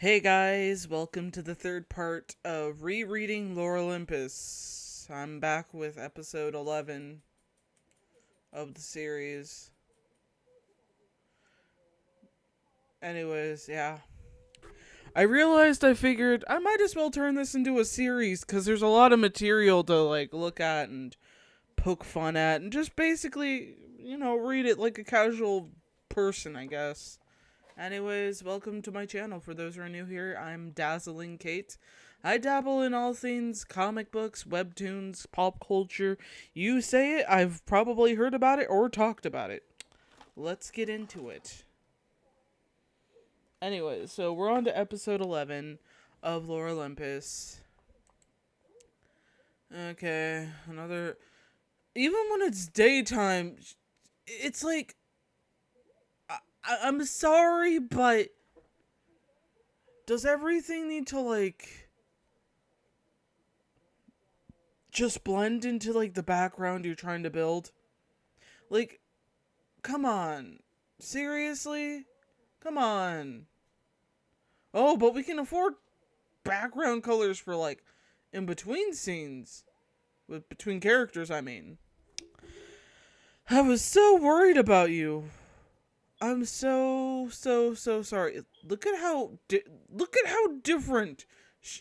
Hey guys, welcome to the third part of rereading Lore Olympus. I'm back with episode 11 of the series. Anyways, yeah. I figured I might as well turn this into a series because there's a lot of material to look at and poke fun at and just basically, read it like a casual person, I guess. Anyways, welcome to my channel. For those who are new here, I'm Dazzling Kate. I dabble in all things comic books, webtoons, pop culture. You say it, I've probably heard about it or talked about it. Let's get into it. Anyways, so we're on to episode 11 of Lore Olympus. Okay, another... Even when it's daytime, it's like... I'm sorry, but... Does everything need to, just blend into, the background you're trying to build? Come on. Seriously? Come on. Oh, but we can afford background colors for, in between scenes. Between characters, I mean. I was so worried about you. I'm so sorry. Look at how different.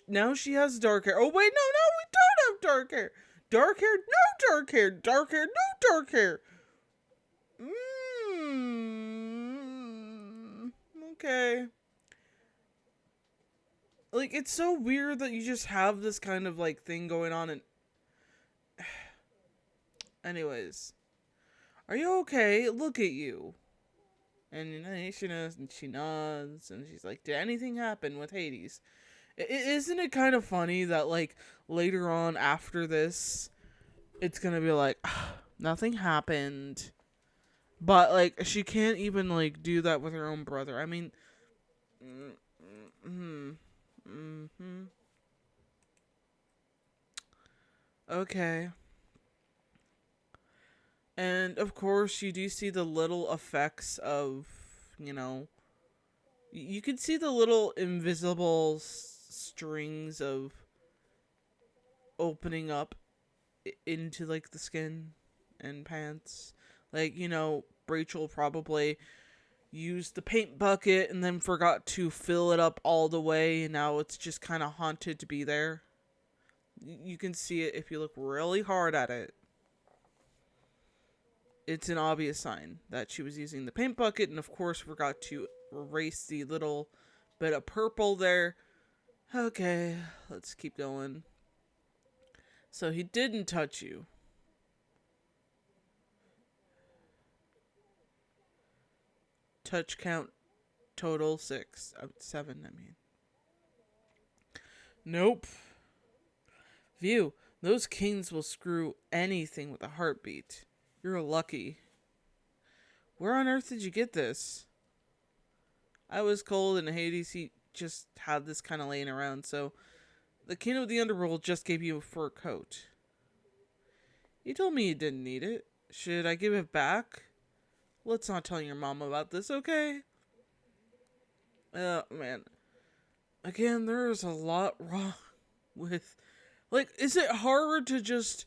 Now she has dark hair. Oh, wait, no, we don't have dark hair. Dark hair, no dark hair. Dark hair, no dark hair. Okay. It's so weird that you just have this kind of, thing going on and... Anyways. Are you okay? Look at you. And she knows, and she nods, and she's like, did anything happen with Hades? Isn't it kind of funny that, later on after this, it's gonna be like, nothing happened. But, she can't even, do that with her own brother. I mean, okay. And, of course, you do see the little effects of, you can see the little invisible strings of opening up into, the skin and pants. Rachel probably used the paint bucket and then forgot to fill it up all the way, and now it's just kind of haunted to be there. You can see it if you look really hard at it. It's an obvious sign that she was using the paint bucket, and of course forgot to erase the little bit of purple there. Okay, let's keep going. So he didn't touch you. Touch count total 6. 7, I mean. Nope. View, those kings will screw anything with a heartbeat. You're lucky. Where on earth did you get this? I was cold and Hades, he just had this kind of laying around, so the king of the underworld just gave you a fur coat. You told me you didn't need it. Should I give it back? Let's not tell your mom about this, okay? Man. Again, there's a lot wrong with... is it hard to just...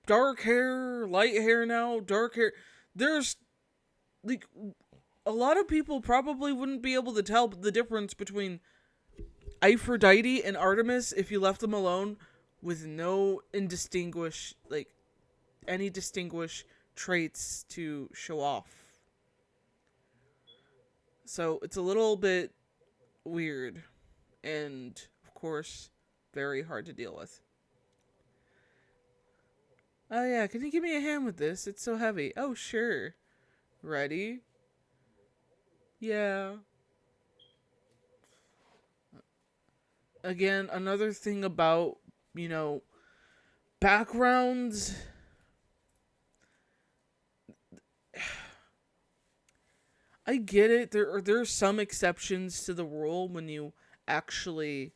dark hair, light hair now, dark hair... There's... a lot of people probably wouldn't be able to tell the difference between Aphrodite and Artemis if you left them alone with no any distinguished traits to show off. So it's a little bit weird and, of course, very hard to deal with. Oh yeah, can you give me a hand with this? It's so heavy. Oh, sure. Ready? Yeah. Again, another thing about, backgrounds. I get it. There are some exceptions to the rule when you actually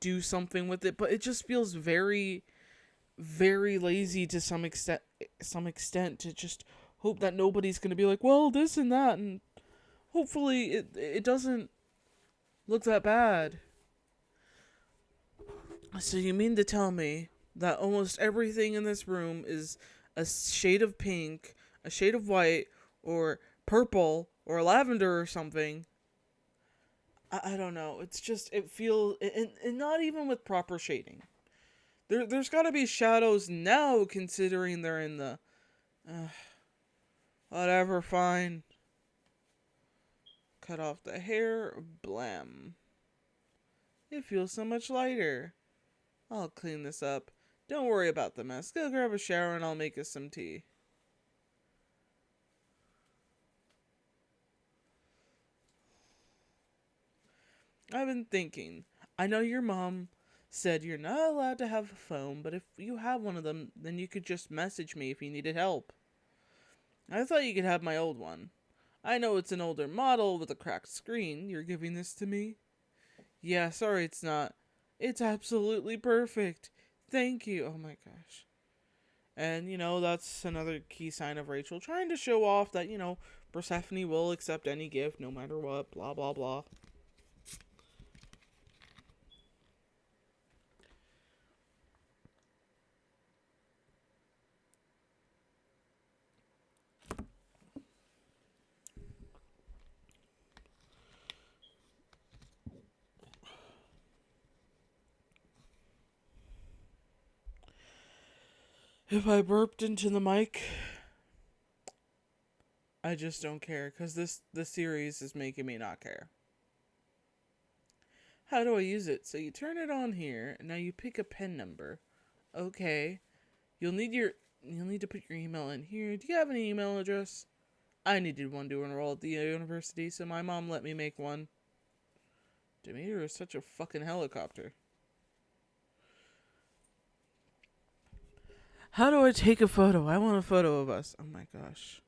do something with it, but it just feels very, very lazy to some extent to just hope that nobody's gonna be like, well, this and that, and hopefully it doesn't look that bad. So you mean to tell me that almost everything in this room is a shade of pink, a shade of white, or purple, or lavender or something? I don't know. It's just, it feels, and not even with proper shading. There's got to be shadows now, considering they're in the, uh, whatever, fine. Cut off the hair, blam. It feels so much lighter. I'll clean this up. Don't worry about the mess. Go grab a shower and I'll make us some tea. I've been thinking. I know your mom said you're not allowed to have a phone, but if you have one of them, then you could just message me if you needed help. I thought you could have my old one. I know it's an older model with a cracked screen. You're giving this to me? Yeah, sorry it's not. It's absolutely perfect. Thank you. Oh my gosh. And, that's another key sign of Rachel trying to show off that, Persephone will accept any gift no matter what, blah, blah, blah. If I burped into the mic, I just don't care, because the series is making me not care. How do I use it? So you turn it on here, and now you pick a pen number. Okay. You'll need to put your email in here. Do you have an email address? I needed one to enroll at the university, so my mom let me make one. Demeter is such a fucking helicopter. How do I take a photo? I want a photo of us. Oh my gosh.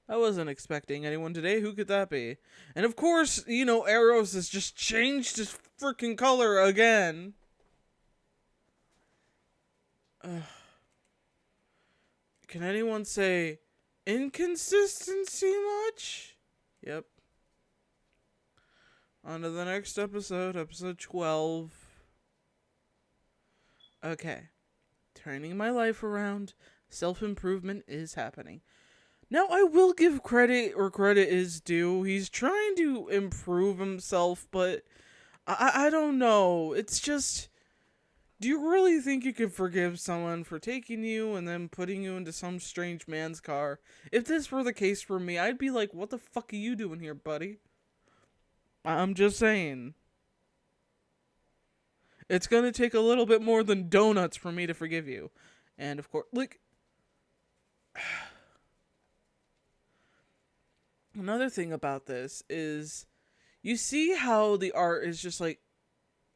I wasn't expecting anyone today. Who could that be? And of course, Eros has just changed his freaking color again. Ugh. Can anyone say inconsistency much? Yep. On to the next episode, episode 12. Okay. Turning my life around. Self-improvement is happening. Now, I will give credit where credit is due. He's trying to improve himself, but I don't know. It's just, do you really think you could forgive someone for taking you and then putting you into some strange man's car? If this were the case for me, I'd be like, what the fuck are you doing here, buddy? I'm just saying. It's gonna take a little bit more than donuts for me to forgive you. And of course, another thing about this is, you see how the art is just like,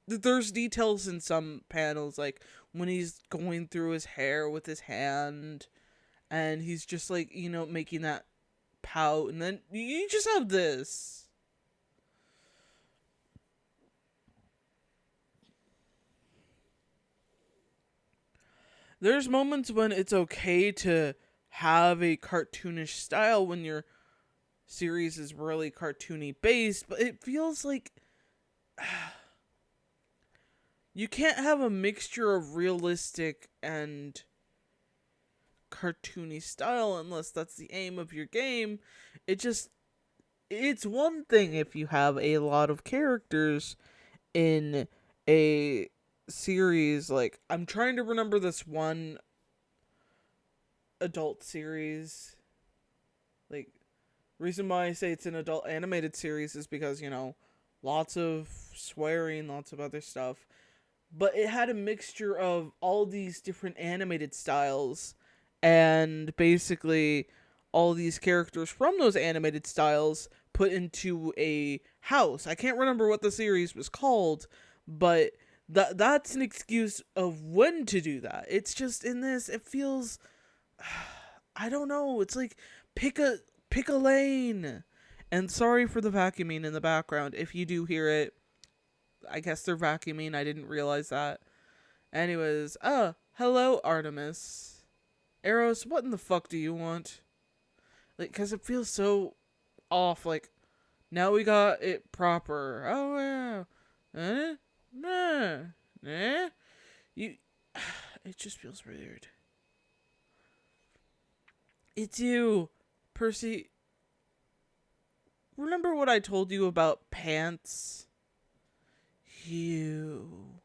there's details in some panels, like when he's going through his hair with his hand, and he's just like, making that pout, and then you just have this. There's moments when it's okay to have a cartoonish style when your series is really cartoony based, but it feels like you can't have a mixture of realistic and cartoony style unless that's the aim of your game. It's one thing if you have a lot of characters in a series. Like, I'm trying to remember this one adult series. Like, reason why I say it's an adult animated series is because, lots of swearing, lots of other stuff. But it had a mixture of all these different animated styles, and basically all these characters from those animated styles put into a house. I can't remember what the series was called, but that's an excuse of when to do that. It's just, in this, it feels, I don't know, it's like, pick a lane. And sorry for the vacuuming in the background. If you do hear it, I guess they're vacuuming. I didn't realize that. Anyways, hello, Artemis. Eros, what in the fuck do you want? Like, because it feels so off. Like, now we got it proper. Oh, yeah. Eh? You. It just feels weird. It's you, Percy. Remember what I told you about pants? You.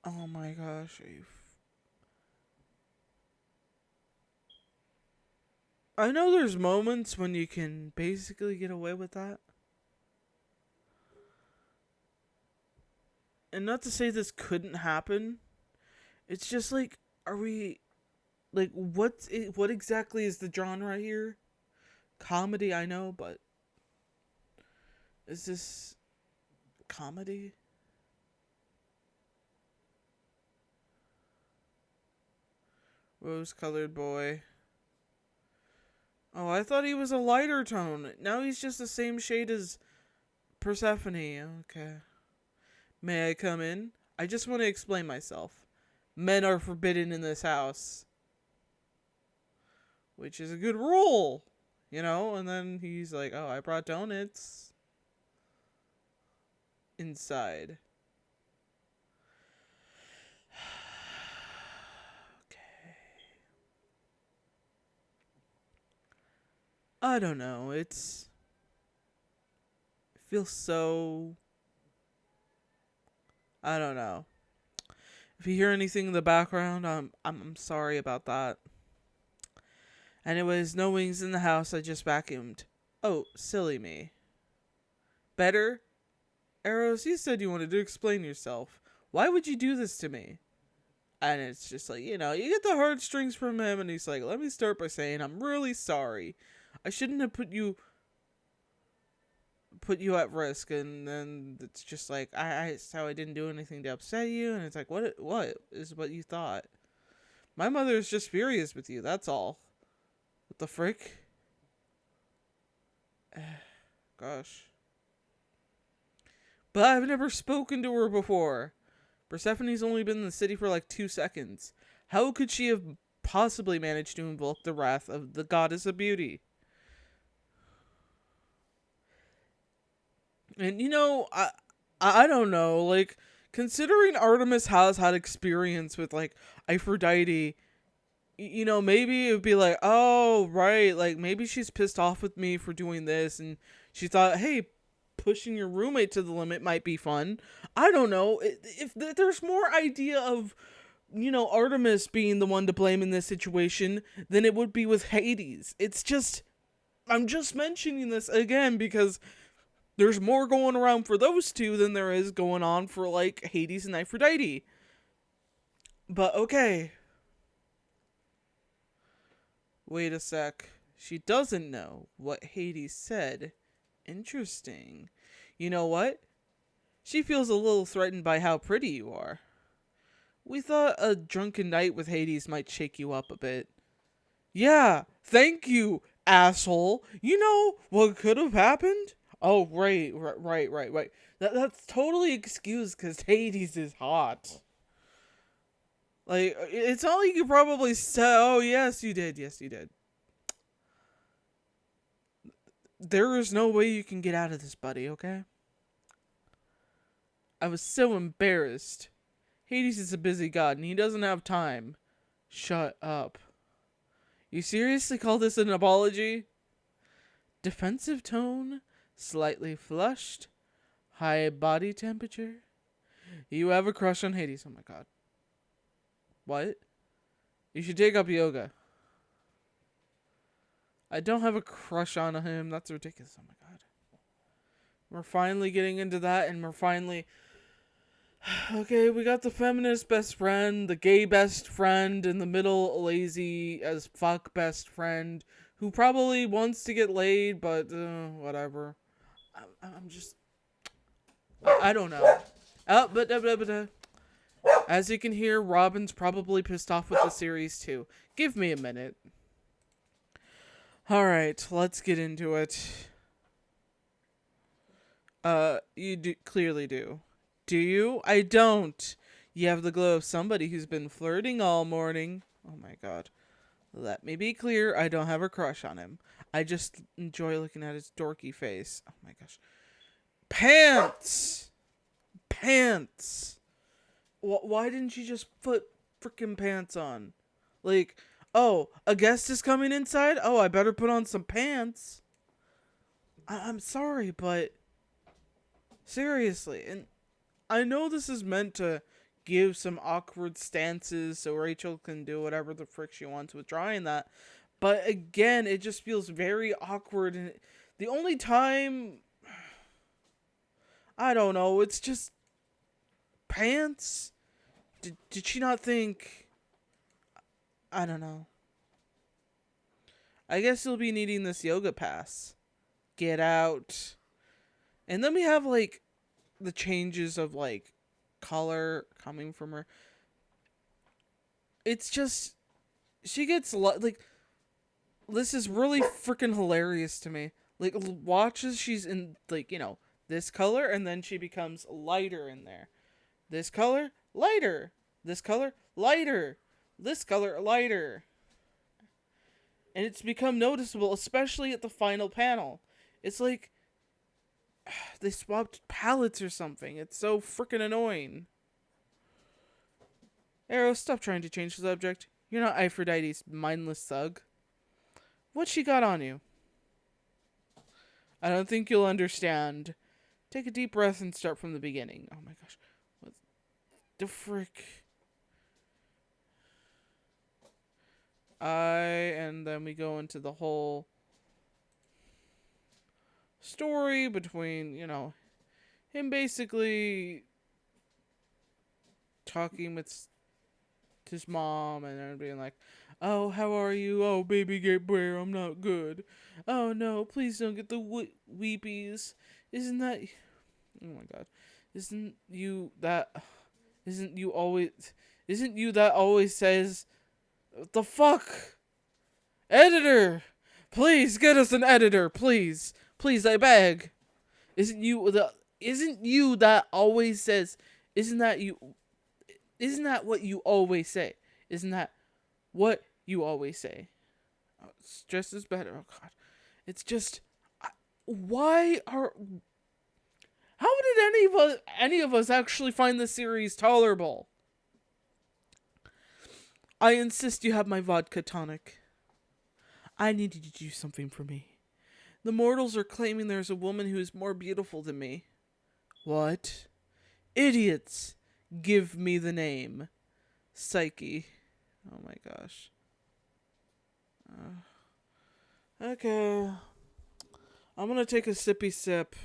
Oh my gosh, are you. I know there's moments when you can basically get away with that. And not to say this couldn't happen. It's just like, are we. Like, what exactly is the genre here? Comedy, I know, but. Is this. Comedy? Rose colored boy. Oh, I thought he was a lighter tone. Now he's just the same shade as Persephone. Okay. May I come in? I just want to explain myself. Men are forbidden in this house. Which is a good rule. You know? And then he's like, oh, I brought donuts. Inside. Okay. I don't know. It feels so. I don't know. If you hear anything in the background, I'm sorry about that. Anyways, no wings in the house. I just vacuumed. Oh, silly me. Better? Arrows, you said you wanted to explain yourself. Why would you do this to me? And it's just like, you get the heartstrings from him, and he's like, let me start by saying I'm really sorry. I shouldn't have put you at risk. And then it's just like, I didn't do anything to upset you. And it's like, what is what you thought? My mother is just furious with you, that's all. What the frick? Gosh. But I've never spoken to her before. Persephone's only been in the city for like 2 seconds. How could she have possibly managed to invoke the wrath of the goddess of beauty? And I don't know, like, considering Artemis has had experience with like Aphrodite, maybe it would be like, oh, right, like maybe she's pissed off with me for doing this, and she thought, hey, pushing your roommate to the limit might be fun. I don't know. If there's more idea of, Artemis being the one to blame in this situation than it would be with Hades. It's just, I'm just mentioning this again because there's more going around for those two than there is going on for, like, Hades and Aphrodite. But, okay. Wait a sec. She doesn't know what Hades said. Interesting. You know what? She feels a little threatened by how pretty you are. We thought a drunken night with Hades might shake you up a bit. Yeah, thank you, asshole. You know what could have happened? Oh, right. That's totally excused because Hades is hot. Like, it's not like you probably said, oh, yes, you did. There is no way you can get out of this, buddy, okay? I was so embarrassed. Hades is a busy god and he doesn't have time. Shut up. You seriously call this an apology? Defensive tone, slightly flushed, high body temperature. You have a crush on Hades. Oh my god. What? You should take up yoga. I don't have a crush on him. That's ridiculous. Oh my god. We're finally getting into that, and we're finally... Okay, we got the feminist best friend, the gay best friend, in the middle, lazy as fuck best friend, who probably wants to get laid, but whatever. I'm just... I don't know. But as you can hear, Robin's probably pissed off with the series too. Give me a minute. Alright, let's get into it. You clearly do. Do you? I don't. You have the glow of somebody who's been flirting all morning. Oh my god. Let me be clear, I don't have a crush on him. I just enjoy looking at his dorky face. Oh my gosh. Pants! Pants! Why didn't you just put freaking pants on? Like, oh, a guest is coming inside? Oh, I better put on some pants. I'm sorry, but seriously, and I know this is meant to give some awkward stances so Rachel can do whatever the frick she wants with drawing that. But again, it just feels very awkward. And the only time, I don't know, it's just pants. Did she not think? I don't know. I guess you'll be needing this yoga pass. Get out. And then we have like the changes of like color coming from her. It's just she gets like this is really freaking hilarious to me. Like watches she's in like, you know, this color and then she becomes lighter in there. This color, lighter. This color, lighter. This color, lighter. And it's become noticeable, especially at the final panel. It's like they swapped palettes or something. It's so freaking annoying. Arrow, stop trying to change the subject. You're not Aphrodite's mindless thug. What she got on you? I don't think you'll understand. Take a deep breath and start from the beginning. Oh my gosh. What the frick? And then we go into the whole story between, you know, him basically talking with his mom and then being like, oh, how are you? Oh, baby Gabriel, I'm not good. Oh, no, please don't get the weepies. Isn't that... Oh, my God. Isn't you that always says... What the fuck? Editor! Please, get us an editor, please. Please, I beg. Isn't you that always says... Isn't that what you always say? Isn't that what you always say? Oh, it's just as better. Oh God, it's just why are? How did any of us actually find this series tolerable? I insist you have my vodka tonic. I need you to do something for me. The mortals are claiming there's a woman who is more beautiful than me. What? Idiots! Give me the name. Psyche. Oh my gosh. Okay. I'm gonna take a sippy sip.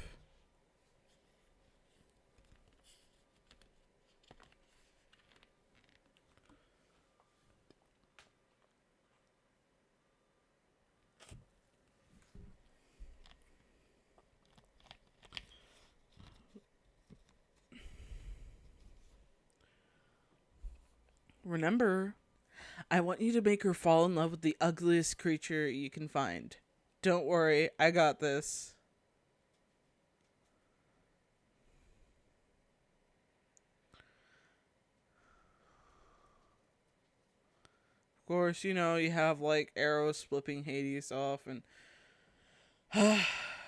Remember, I want you to make her fall in love with the ugliest creature you can find. Don't worry, I got this. Of course, you know, you have like arrows flipping Hades off and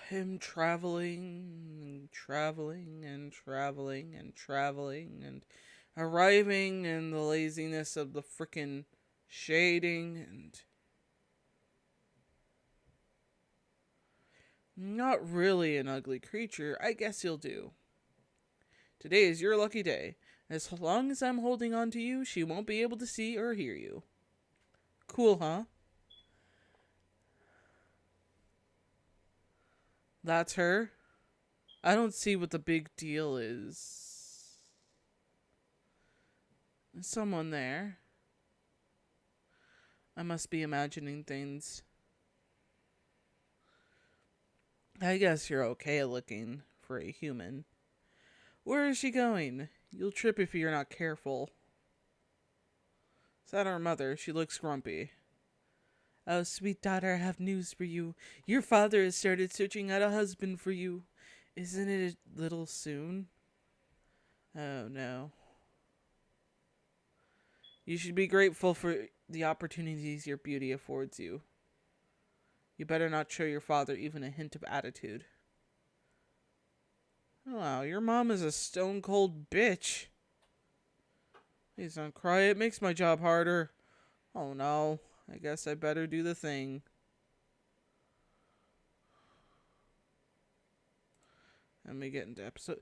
him traveling and traveling and traveling and traveling and arriving in the laziness of the frickin' shading and not really an ugly creature. I guess you'll do. Today is your lucky day. As long as I'm holding on to you, she won't be able to see or hear you. Cool, huh? That's her? I don't see what the big deal is. There's someone there. I must be imagining things. I guess you're okay looking for a human. Where is she going? You'll trip if you're not careful. Is that our mother? She looks grumpy. Oh, sweet daughter, I have news for you. Your father has started searching out a husband for you. Isn't it a little soon? Oh, no. You should be grateful for the opportunities your beauty affords you. You better not show your father even a hint of attitude. Oh, wow, your mom is a stone cold bitch. Please don't cry, it makes my job harder. Oh no, I guess I better do the thing. And we get into episode.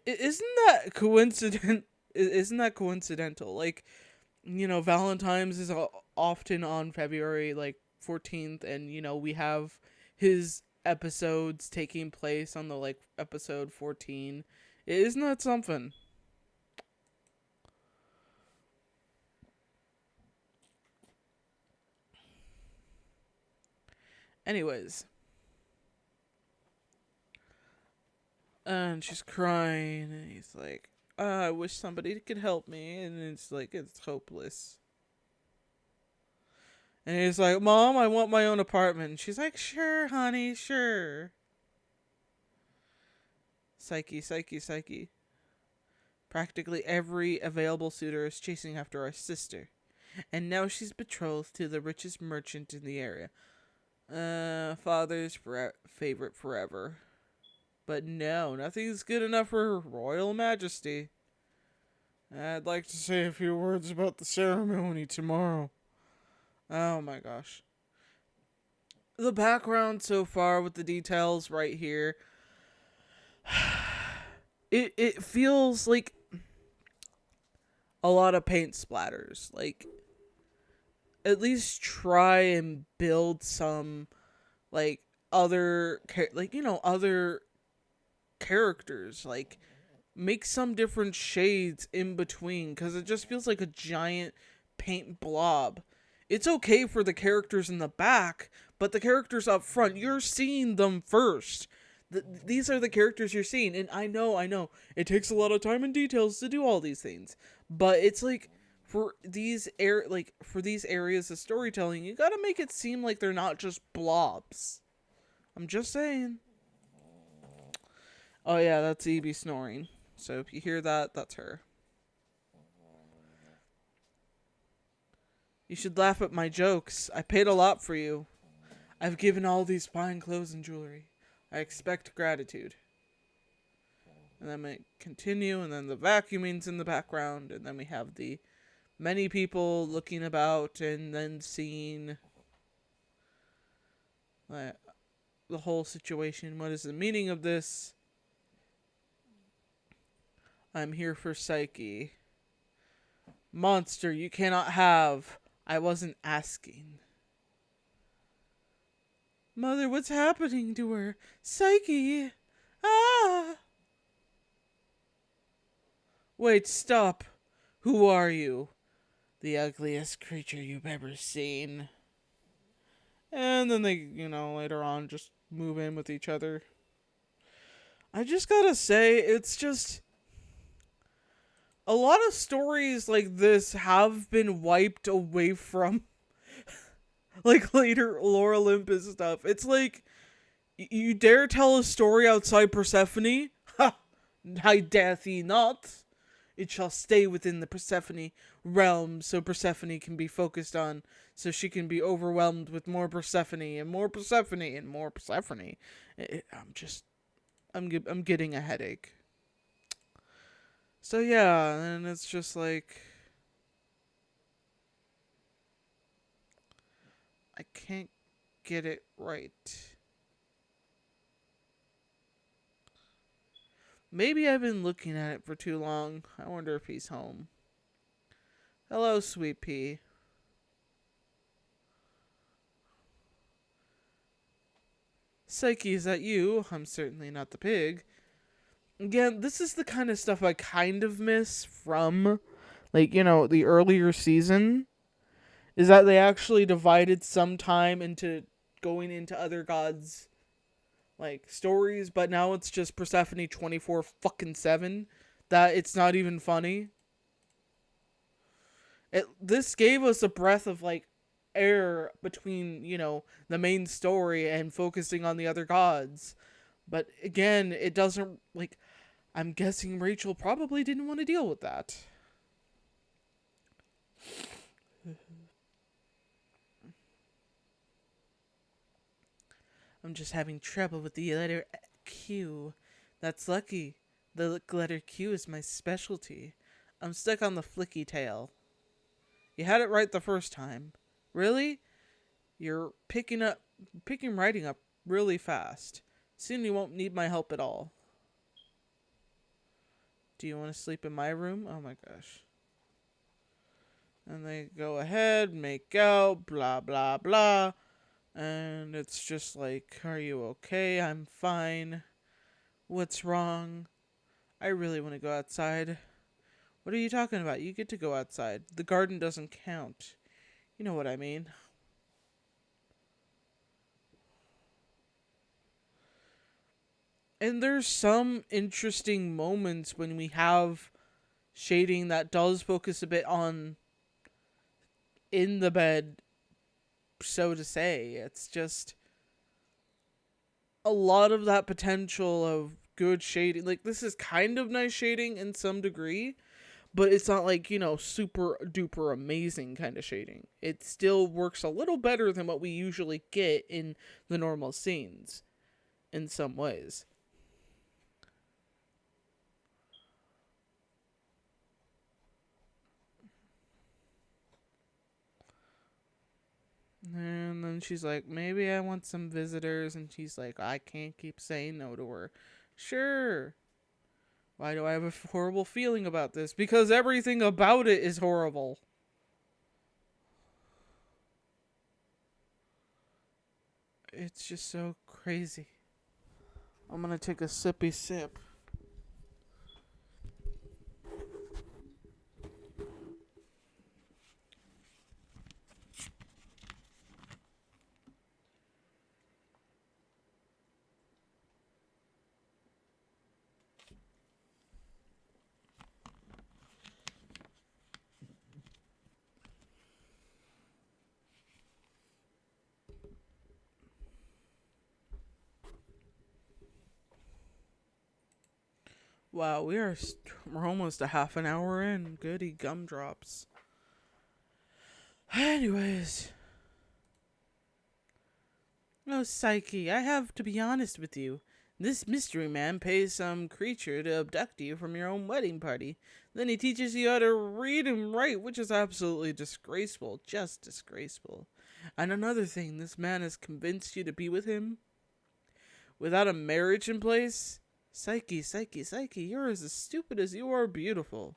Isn't that coincident? Isn't that coincidental? Like, Valentine's is often on February like 14th, and we have his episodes taking place on the like episode 14. Isn't that something? Anyways, and she's crying, and he's like, I wish somebody could help me, and it's like, it's hopeless. And he's like, Mom, I want my own apartment. And she's like, sure, honey, sure. Psyche, psyche, psyche. Practically every available suitor is chasing after our sister. And now she's betrothed to the richest merchant in the area. Father's favorite forever. But no, nothing's good enough for Her Royal Majesty. I'd like to say a few words about the ceremony tomorrow. Oh my gosh. The background so far with the details right here. It feels like a lot of paint splatters. Like, at least try and build some like other other characters, like make some different shades in between, because it just feels like a giant paint blob. It's okay for the characters in the back, but the characters up front, you're seeing them first. These are the characters you're seeing, and I know it takes a lot of time and details to do all these things, but it's like for these areas of storytelling, you gotta make it seem like they're not just blobs. I'm just saying. Oh yeah, that's Evie snoring. So if you hear that, that's her. You should laugh at my jokes. I paid a lot for you. I've given all these fine clothes and jewelry. I expect gratitude. And then we continue, and then the vacuuming's in the background, and then we have the many people looking about, and then seeing the whole situation. What is the meaning of this? I'm here for Psyche. Monster, you cannot have. I wasn't asking. Mother, what's happening to her? Psyche! Ah! Wait, stop. Who are you? The ugliest creature you've ever seen. And then they, later on just move in with each other. I just gotta say, it's just... a lot of stories like this have been wiped away from like later lore Olympus stuff. It's like, you dare tell a story outside Persephone? Ha! I dare thee not. It shall stay within the Persephone realm, so Persephone can be focused on, so she can be overwhelmed with more Persephone and more Persephone and more Persephone. I'm getting a headache. So yeah, and it's just like, I can't get it right. Maybe I've been looking at it for too long. I wonder if he's home. Hello, Sweet Pea. Psyche, is that you? I'm certainly not the pig. Again, this is the kind of stuff I kind of miss from, the earlier season. Is that they actually divided some time into going into other gods' stories, but now it's just Persephone 24/7. That it's not even funny. This gave us a breath of air between, the main story and focusing on the other gods. But again, it doesn't I'm guessing Rachel probably didn't want to deal with that. I'm just having trouble with the letter Q. That's lucky. The letter Q is my specialty. I'm stuck on the flicky tail. You had it right the first time. Really? You're picking writing up really fast. Soon you won't need my help at all. Do you want to sleep in my room? Oh my gosh. And they go ahead, make out, blah, blah, blah. And it's just like, are you okay? I'm fine. What's wrong? I really want to go outside. What are you talking about? You get to go outside. The garden doesn't count. You know what I mean. And there's some interesting moments when we have shading that does focus a bit on in the bed, so to say. It's just a lot of that potential of good shading. Like, this is kind of nice shading in some degree, but it's not like, super duper amazing kind of shading. It still works a little better than what we usually get in the normal scenes in some ways. And then she's like, maybe I want some visitors. And she's like, I can't keep saying no to her. Sure. Why do I have a horrible feeling about this? Because everything about it is horrible. It's just so crazy. I'm gonna take a sippy sip. Wow, we're almost a half an hour in. Goody gumdrops. Anyways. Oh, Psyche, I have to be honest with you. This mystery man pays some creature to abduct you from your own wedding party. Then he teaches you how to read and write, which is absolutely disgraceful. Just disgraceful. And another thing, this man has convinced you to be with him without a marriage in place? Psyche, Psyche, Psyche, you're as stupid as you are beautiful.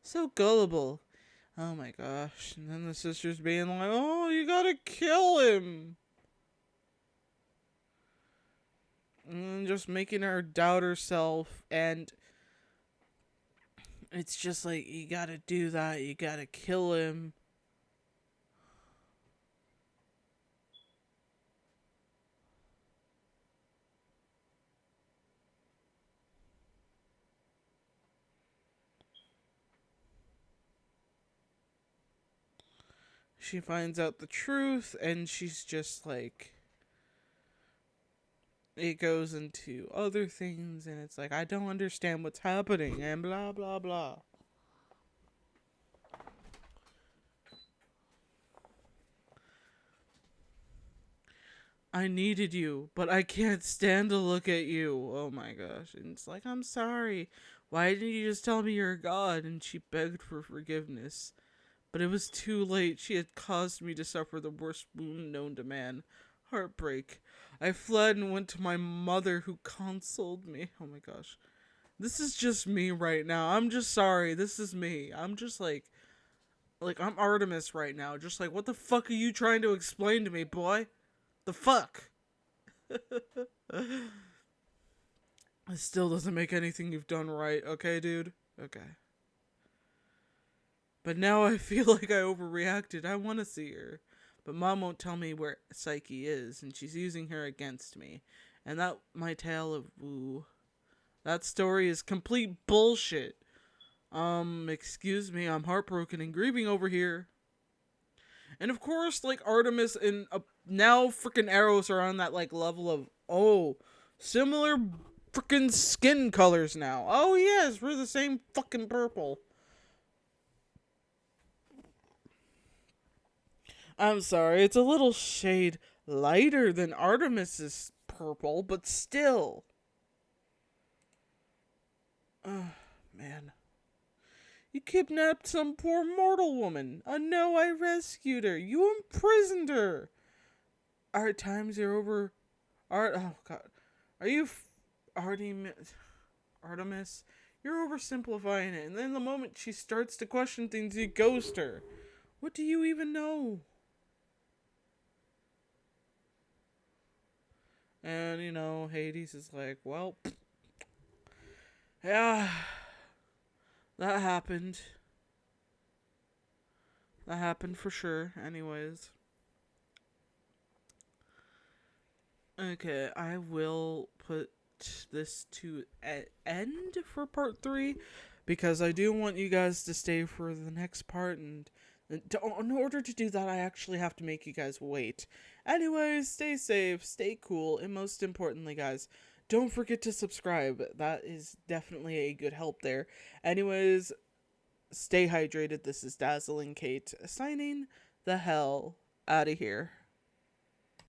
So gullible. Oh my gosh. And then the sister's being like, oh, you gotta kill him. And just making her doubt herself. And it's just like, you gotta do that. You gotta kill him. She finds out the truth, and she's just like, it goes into other things, and it's like, I don't understand what's happening, and blah, blah, blah. I needed you, but I can't stand to look at you. Oh my gosh. And it's like, I'm sorry. Why didn't you just tell me you're God? And she begged for forgiveness. But it was too late. She had caused me to suffer the worst wound known to man. Heartbreak. I fled and went to my mother, who consoled me. Oh my gosh. This is just me right now. I'm just sorry. This is me. I'm just like I'm Artemis right now. Just like, what the fuck are you trying to explain to me, boy? The fuck? It still doesn't make anything you've done right, okay, dude? Okay. But now I feel like I overreacted. I want to see her. But Mom won't tell me where Psyche is, and she's using her against me. And that, my tale of woo. That story is complete bullshit. Excuse me, I'm heartbroken and grieving over here. And of course, like, Artemis and now freaking Eros are on that, like, level of, oh, similar freaking skin colors now. Oh, yes, we're the same fucking purple. I'm sorry, it's a little shade lighter than Artemis's purple, but still. Oh, man. You kidnapped some poor mortal woman. No, I rescued her. You imprisoned her. Our times are over. Oh, God. Are you. Artemis? You're oversimplifying it. And then the moment she starts to question things, you ghost her. What do you even know? And, Hades is like, well, yeah, that happened. That happened for sure. Anyways. Okay, I will put this to end for part 3 because I do want you guys to stay for the next part, and in order to do that I actually have to make you guys wait. Anyways, stay safe, stay cool, and most importantly, guys, don't forget to subscribe. That is definitely a good help there. Anyways, stay hydrated. This is Dazzling Kate signing the hell out of here.